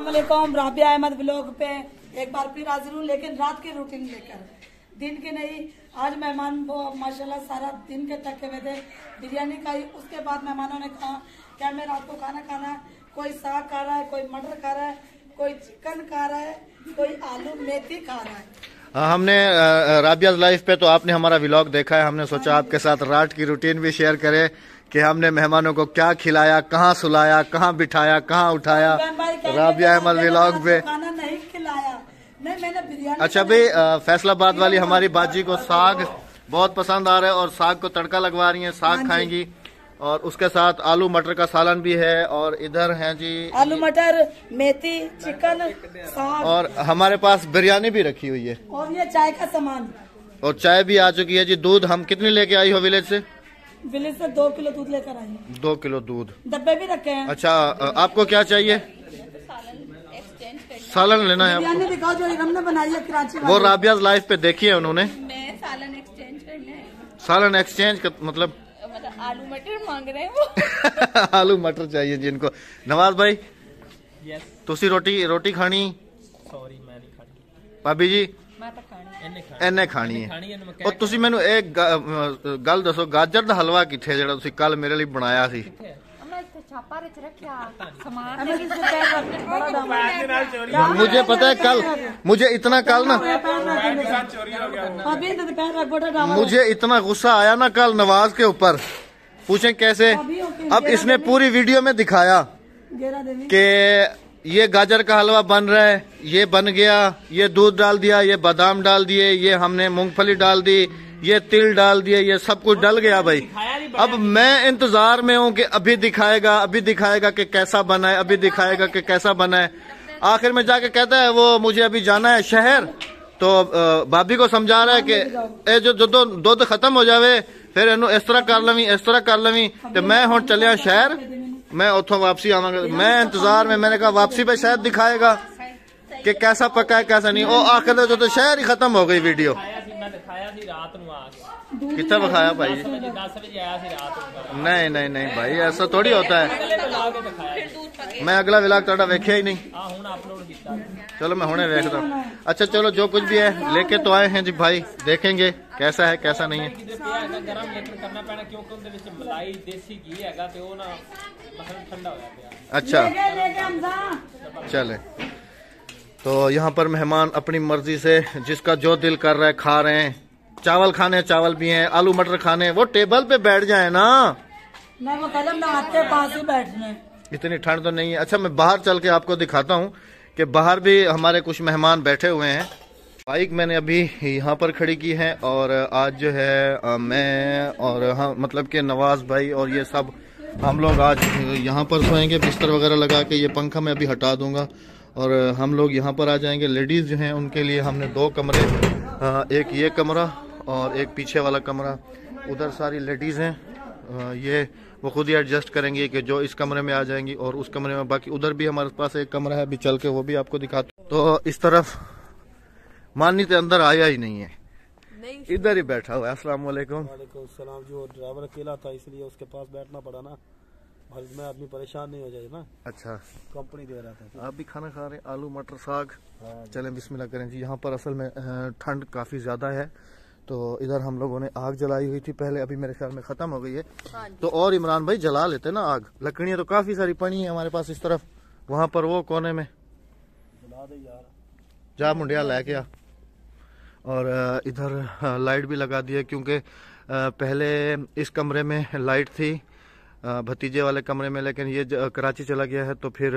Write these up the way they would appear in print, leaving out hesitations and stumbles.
अस्सलामुअलैकुम, राबिया अहमद व्लॉग पे एक बार फिर हाजिर हूँ, लेकिन रात की रूटीन लेकर, दिन की नहीं। आज मेहमान वो माशाल्लाह सारा दिन के थके हुए थे, बिरयानी खाई। उसके बाद मेहमानों ने कहा क्या मैं रात को खाना खाना है। कोई साग खा रहा है, कोई मटर खा रहा है, कोई चिकन खा रहा है, कोई आलू मेथी खा रहा है। हमने राबियाज लाइफ पे तो आपने हमारा व्लॉग देखा है। हमने सोचा आपके साथ रात की रूटीन भी शेयर करें कि हमने मेहमानों को क्या खिलाया, कहाँ सुलाया, कहाँ बिठाया, कहाँ उठाया। राबिया अहमद व्लॉग पे खाना नहीं खिलाया, नहीं मैंने बिरयानी। अच्छा भाई, फैसलाबाद वाली हमारी बाजी को साग बहुत पसंद आ रहा है और साग को तड़का लगवा रही है, साग खाएंगी। और उसके साथ आलू मटर का सालन भी है। और इधर है जी आलू मटर, मेथी, चिकन, साग। और हमारे पास बिरयानी भी रखी हुई है। और ये चाय का सामान, और चाय भी आ चुकी है जी। दूध हम कितनी लेके आई हो विलेज से? विलेज से 2 किलो दूध लेकर आई। 2 किलो दूध, डब्बे भी रखे हैं। अच्छा, आपको क्या चाहिए? सालन लेना है बिरयानी आपको? दिखाओ जो हमने बनाई है कराची वो राबियाज लाइफ पे देखी है उन्होंने। मैं सालन एक्सचेंज करना है। सालन एक्सचेंज का मतलब आलू मटर मांग रहे हैं वो। आलू मटर चाहिए जी इनको। नवाज भाई, यस, तुसी रोटी खानी? सॉरी मैं नहीं खानी। भाभी जी मैं तो खानी एने खानी है। और तुसी मैनू एक गल दसो, गाजर दा हलवा किथे जेड़ा तुसी कल मेरे लिए बनाया सी? मुझे पता है कल, मुझे इतना कल ना, मुझे इतना गुस्सा आया ना कल नवाज के ऊपर। पूछे कैसे? अब इसने पूरी वीडियो में दिखाया कि ये गाजर का हलवा बन रहा है, ये बन गया, ये दूध डाल दिया, ये बादाम डाल दिए, ये हमने मूंगफली डाल दी, ये तिल डाल दिए, ये सब कुछ डल गया भाई। अब मैं इंतजार में हूँ कि अभी दिखाएगा कि कैसा बना है, अभी दिखाएगा कि कैसा बना है। आखिर में जाके कहता है वो मुझे अभी जाना है शहर। तो भाभी को समझा रहा है कि ए जो दूध खत्म हो जावे फिर इनू इस तरह कर लवी तो मैं हुण चलिया शहर, मैं उथों वापसी आवांगा। मैं इंतजार में, मैंने कहा वापसी पे शायद दिखाएगा कि कैसा पका है कैसा नहीं। वो आखिर तो शहर ही खत्म हो गई वीडियो। कितना बखाया भाई? 10 बजे आया सी रात। नहीं भाई, ऐसा थोड़ी होता है। मैं अगला व्लॉग थोड़ा वेख्या ही नहीं। चलो मैं हुणे देखता हूँ। अच्छा चलो, जो कुछ भी है लेके तो आए हैं जी भाई, देखेंगे कैसा है कैसा नहीं है। गरम लेकर करना पैना क्योंकि उनदे विच मलाई देसी घी हैगा ते ओ ना मतलब ठंडा हो गया। अच्छा चले, तो यहाँ पर मेहमान अपनी मर्जी से जिसका जो दिल कर रहा है खा रहे हैं। चावल खाने चावल भी हैं, आलू मटर खाने वो टेबल पे बैठ जाए ना। मैं वो कदम ना आपके पास ही बैठने। इतनी ठंड तो नहीं है। अच्छा मैं बाहर चल के आपको दिखाता हूँ कि बाहर भी हमारे कुछ मेहमान बैठे हुए हैं। बाइक मैंने अभी यहाँ पर खड़ी की है और आज जो है मैं और हाँ मतलब कि नवाज भाई और ये सब हम लोग आज यहाँ पर सोएंगे। बिस्तर वगैरह लगा के ये पंखा मैं अभी हटा दूंगा और हम लोग यहाँ पर आ जाएंगे। लेडीज़ जो हैं उनके लिए हमने 2 कमरे, एक ये कमरा और एक पीछे वाला कमरा। उधर सारी लेडीज़ हैं, ये वो खुद ही एडजस्ट करेंगी कि जो इस कमरे में आ जाएंगी और उस कमरे में। बाकी उधर भी हमारे पास एक कमरा है, अभी चल के वो भी आपको दिखाता हूँ। तो इस तरफ मानी तो अंदर आया ही नहीं है, इधर ही बैठा हुआ है। अस्सलाम वालेकुम। वालेकुम सलाम। जो ड्राइवर अकेला था इसलिए उसके पास बैठना पड़ा ना, और में आदमी परेशान नहीं हो जाए ना। अच्छा, कंपनी दे रहा था। आप भी खाना खा रहे हैं, आलू मटर साग। चलें बिस्मिल्लाह करें जी। यहाँ पर असल में ठंड काफ़ी ज़्यादा है, तो इधर हम लोगों ने आग जलाई हुई थी पहले, अभी मेरे ख्याल में ख़त्म हो गई है। तो और इमरान भाई जला लेते ना आग, लकड़ियाँ तो काफ़ी सारी पड़ी हैं हमारे पास इस तरफ। वहाँ पर वो कोने में जला दे यार, जा मुंडिया लेके आ। और इधर लाइट भी लगा दी है क्योंकि पहले इस कमरे में लाइट थी, भतीजे वाले कमरे में, लेकिन ये कराची चला गया है तो फिर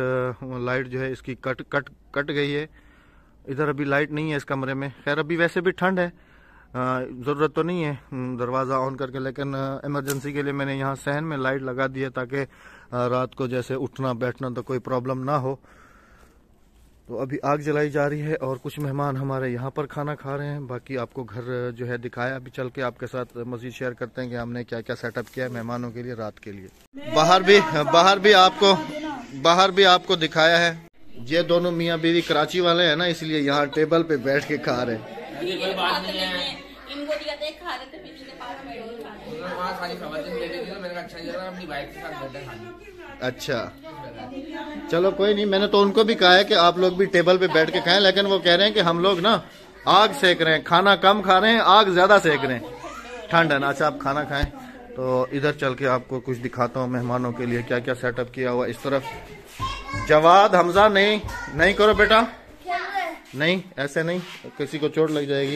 लाइट जो है इसकी कट गई है। इधर अभी लाइट नहीं है इस कमरे में। खैर अभी वैसे भी ठंड है, ज़रूरत तो नहीं है दरवाज़ा ऑन करके, लेकिन इमरजेंसी के लिए मैंने यहाँ सहन में लाइट लगा दी है ताकि रात को जैसे उठना बैठना तो कोई प्रॉब्लम ना हो। तो अभी आग जलाई जा रही है और कुछ मेहमान हमारे यहाँ पर खाना खा रहे हैं। बाकी आपको घर जो है दिखाया, अभी चल के आपके साथ मज़ीद शेयर करते हैं कि हमने क्या क्या सेटअप किया है मेहमानों के लिए रात के लिए। बाहर भी आपको दिखाया है। ये दोनों मियाँ बीवी कराची वाले हैं ना, इसलिए यहाँ टेबल पे बैठ के खा रहे हैं। अच्छा, चलो कोई नहीं। मैंने तो उनको भी कहा है कि आप लोग भी टेबल पे बैठ के खाएं, लेकिन वो कह रहे हैं कि हम लोग ना आग सेक रहे हैं, खाना कम खा रहे हैं, आग ज्यादा सेक रहे हैं, ठंड है ना। अच्छा, आप खाना खाएं। तो इधर चल के आपको कुछ दिखाता हूँ मेहमानों के लिए क्या क्या सेटअप किया हुआ। इस तरफ जवाद, हमजा, नहीं करो बेटा, नहीं ऐसे नहीं, किसी को चोट लग जाएगी।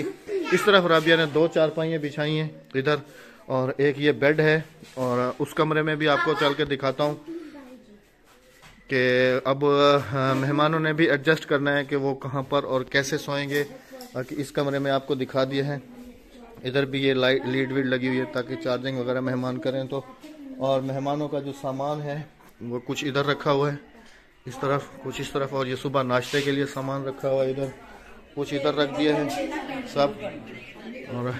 इस तरफ राबिया ने 2 चारपाइयाँ बिछाई हैं इधर, और एक ये बेड है। और उस कमरे में भी आपको चल के दिखाता हूँ कि अब मेहमानों ने भी एडजस्ट करना है कि वो कहाँ पर और कैसे सोएंगे। बाकी इस कमरे में आपको दिखा दिया है। इधर भी ये लाइट लीड वीड लगी हुई है ताकि चार्जिंग वगैरह मेहमान करें तो। और मेहमानों का जो सामान है वो कुछ इधर रखा हुआ है, इस तरफ, कुछ इस तरफ। और ये सुबह नाश्ते के लिए सामान रखा हुआ है इधर, कुछ इधर रख दिया है सब। और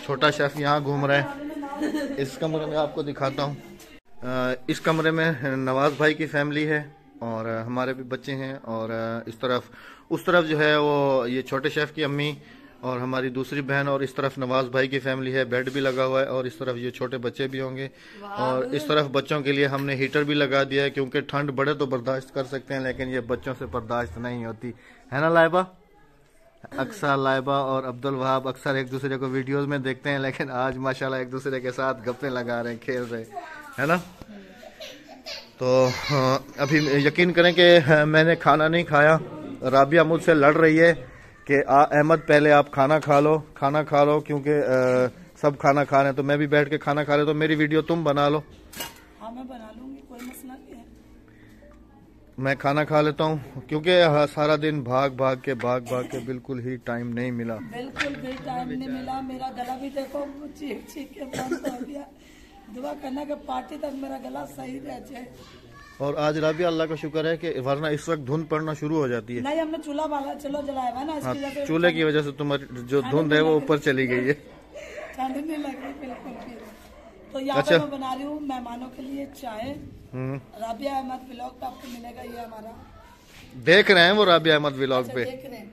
छोटा शेफ यहाँ घूम रहा है। इस कमरे में आपको दिखाता हूँ। इस कमरे में नवाज भाई की फैमिली है और हमारे भी बच्चे हैं। और इस तरफ, उस तरफ जो है वो ये छोटे शेफ की अम्मी और हमारी दूसरी बहन, और इस तरफ नवाज भाई की फैमिली है। बेड भी लगा हुआ है और इस तरफ ये छोटे बच्चे भी होंगे। और इस तरफ बच्चों के लिए हमने हीटर भी लगा दिया है, क्योंकि ठंड बड़े तो बर्दाश्त कर सकते हैं लेकिन ये बच्चों से बर्दाश्त नहीं होती है ना लाइबा। अक्सर लाइबा और अब्दुल वहाब अक्सर एक दूसरे को वीडियोस में देखते हैं, लेकिन आज माशाल्लाह एक दूसरे के साथ गप्पे लगा रहे हैं, खेल रहे है ना। तो अभी यकीन करें कि मैंने खाना नहीं खाया। राबिया मुझसे लड़ रही है कि अहमद पहले आप खाना खा लो, क्योंकि सब खाना खा रहे हैं तो मैं भी बैठ के खाना खा रहे, तो मेरी वीडियो तुम बना लो। हाँ, मैं बना लूंगी, कोई मसला नहीं है। मैं खाना खा लेता हूँ, क्योंकि सारा दिन भाग भाग के बिल्कुल ही टाइम नहीं मिला। बिल्कुल भी टाइम नहीं मिला। मेरा गला भी देखो चीख के बंद हो गया। दुआ करना कि पार्टी तक मेरा गला सही रह जाए। और आज राबिया अल्लाह का शुक्र है कि वरना इस वक्त धुंध पड़ना शुरू हो जाती है। नहीं, हमने चूल्हा वाला चलो जलाया हुआ ना, इसकी वजह से चूल्हे की वजह से तुम्हारी जो धुंध है वो ऊपर चली गई है। ठंड नहीं लग रही बिल्कुल भी। तो यहाँ पे मैं बना रही हूँ मेहमानों के लिए चाय। राबिया अहमद व्लॉग पे आपको मिलेगा, ये हमारा देख रहे हैं वो राबिया अहमद व्लॉग पे देख रहे हैं।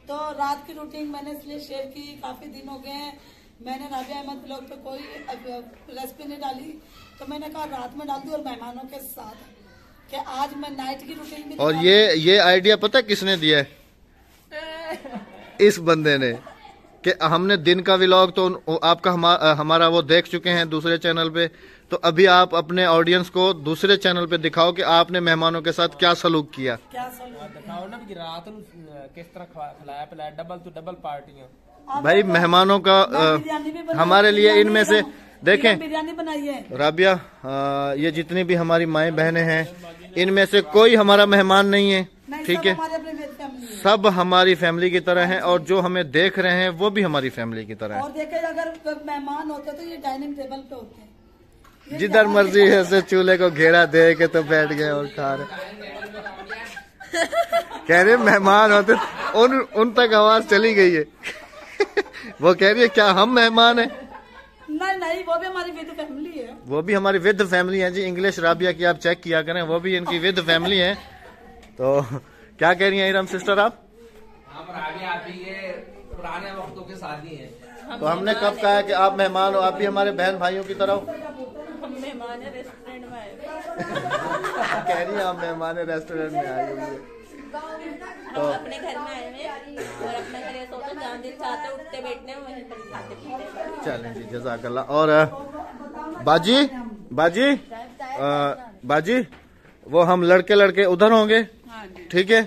तो रात की रूटीन मैंने इसलिए शेयर की, काफी दिन हो गए हैं मैंने राबिया अहमद व्लॉग पे कोई रेसिपी नहीं डाली, तो मैंने कहा रात में डाल दी और मेहमानों के साथ कि आज मैं नाइट की रूटीन भी। और ये आइडिया पता किसने दिया है? इस बंदे ने, कि हमने दिन का व्लॉग तो आपका हमारा वो देख चुके हैं दूसरे चैनल पे, तो अभी आप अपने ऑडियंस को दूसरे चैनल पे दिखाओ कि आपने मेहमानों के साथ क्या सलूक किया। दिखाओ ना कि रात को किस तरह खिलाया पिलाया, डबल टू डबल पार्टियां। भाई मेहमानों का हमारे लिए इनमें से देखें, बिरयानी बनाई है राबिया, ये जितनी भी हमारी माएँ बहनें हैं इनमें से कोई हमारा मेहमान नहीं है, ठीक है, सब हमारी फैमिली की तरह हैं। और जो हमें देख रहे हैं वो भी हमारी फैमिली की तरह है। और देखे अगर मेहमान होते तो ये डाइनिंग टेबल पे होते, जिधर मर्जी है ऐसे चूल्हे को घेरा दे के तो बैठ गए और खा रहे। कह रहे मेहमान होते, उन तक आवाज चली गई है। वो कह रही है क्या हम मेहमान हैं? नहीं, वो भी हमारी विद फैमिली है। वो भी हमारी विद फैमिली है जी। इंग्लिश राबिया की आप चेक किया करें, वो भी इनकी विद फैमिली है। तो क्या कह रही हैं इरम सिस्टर आप? पुराने वक्तों के शादी है। तो हमने कब कहा है कि आप मेहमान हो? आप भी हमारे बहन भाइयों की तरह हो। हम मेहमान है, रेस्टोरेंट में आए। कह रही है आप मेहमान है, रेस्टोरेंट में आए हुए। तो अपने घर में आए हैं और अपना घर ऐसा होता है जहाँ दिल चाहते हैं उठते बैठने वहीं पर खाते पीते। चलें जी, जज़ाकल्लाह। और बाजी वो हम लड़के उधर होंगे, ठीक है?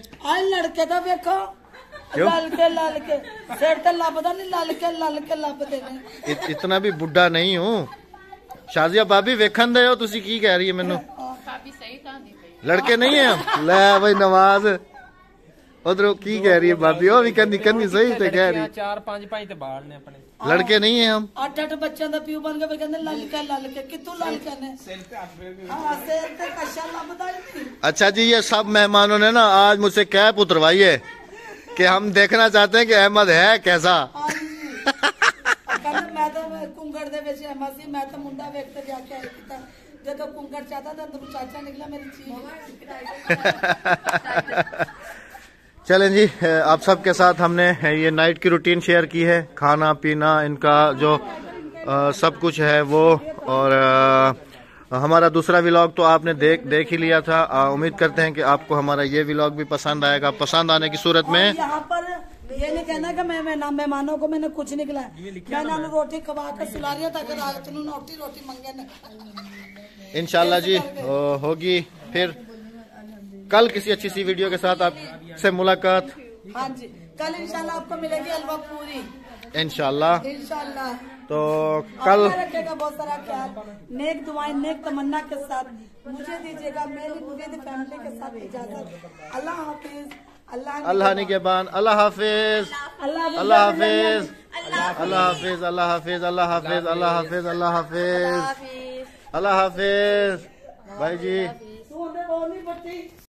लड़के तो देखो ललके सिर तो लभदा नहीं, ललके लभदे ने। इतना भी बुढ़ा नहीं हूँ। शाजिया भाभी वेखन दे हो, तुसी की कह रही है मैनू? लड़के नहीं है हम। ले भाई नवाज उधर की कह रही है भाभी? वो भी कहनी सही तो कह रही है। 4-5 ते बाल ने अपने। लड़के नहीं है हम। 8 बच्चों का प्यू बन के कहते ललके कितों ललके ने। हाँ, सिर ते कशा लभदा नहीं। अच्छा जी, ये सब मेहमानों ने ना आज मुझसे कैप उतरवाई है कि हम देखना चाहते हैं कि अहमद है कैसा। मैं तो कुंगड़ दे विच अहमद सी, मैं तो मुंडा वेख के जाके आई था, जो कुंगड़ चाहता था तो चाचा निकला मेरी चीज। चलें जी, आप सबके साथ हमने ये नाइट की रूटीन शेयर की है, खाना पीना इनका जो सब कुछ है वो। और हमारा दूसरा व्लॉग तो आपने देख ही लिया था। उम्मीद करते हैं कि आपको हमारा ये व्लॉग भी पसंद आएगा। पसंद आने की सूरत में यहाँ पर ये नहीं कहना कि मैं मेहमानों को मैंने कुछ नहीं खिलाया, मैंने रोटी खवा कर सुला रही था कि रात को रोटी मंगे न। इंशाल्लाह जी होगी फिर कल किसी अच्छी सी वीडियो के साथ आपसे मुलाकात। हाँ जी, कल इंशाल्लाह आपको मिलेगी हलवा पूरी इंशाल्लाह। इंशाल्लाह। तो कल रखेगा बहुत सारा ख्याल, नेक दुआएं नेक तमन्ना के साथ मुझे दीजिएगा, मेरी मुझे फैमिली के साथ इजाजत। अल्लाह हाफिज। अल्लाह निगहबान। अल्लाह हाफिज। अल्लाह हाफिज। अल्लाह हाफिज। अल्लाह हाफिज। अल्लाह हाफिज। अल्लाह हाफिज। अल्लाह हाफिज। अल्लाह हाफिज। भाई जी।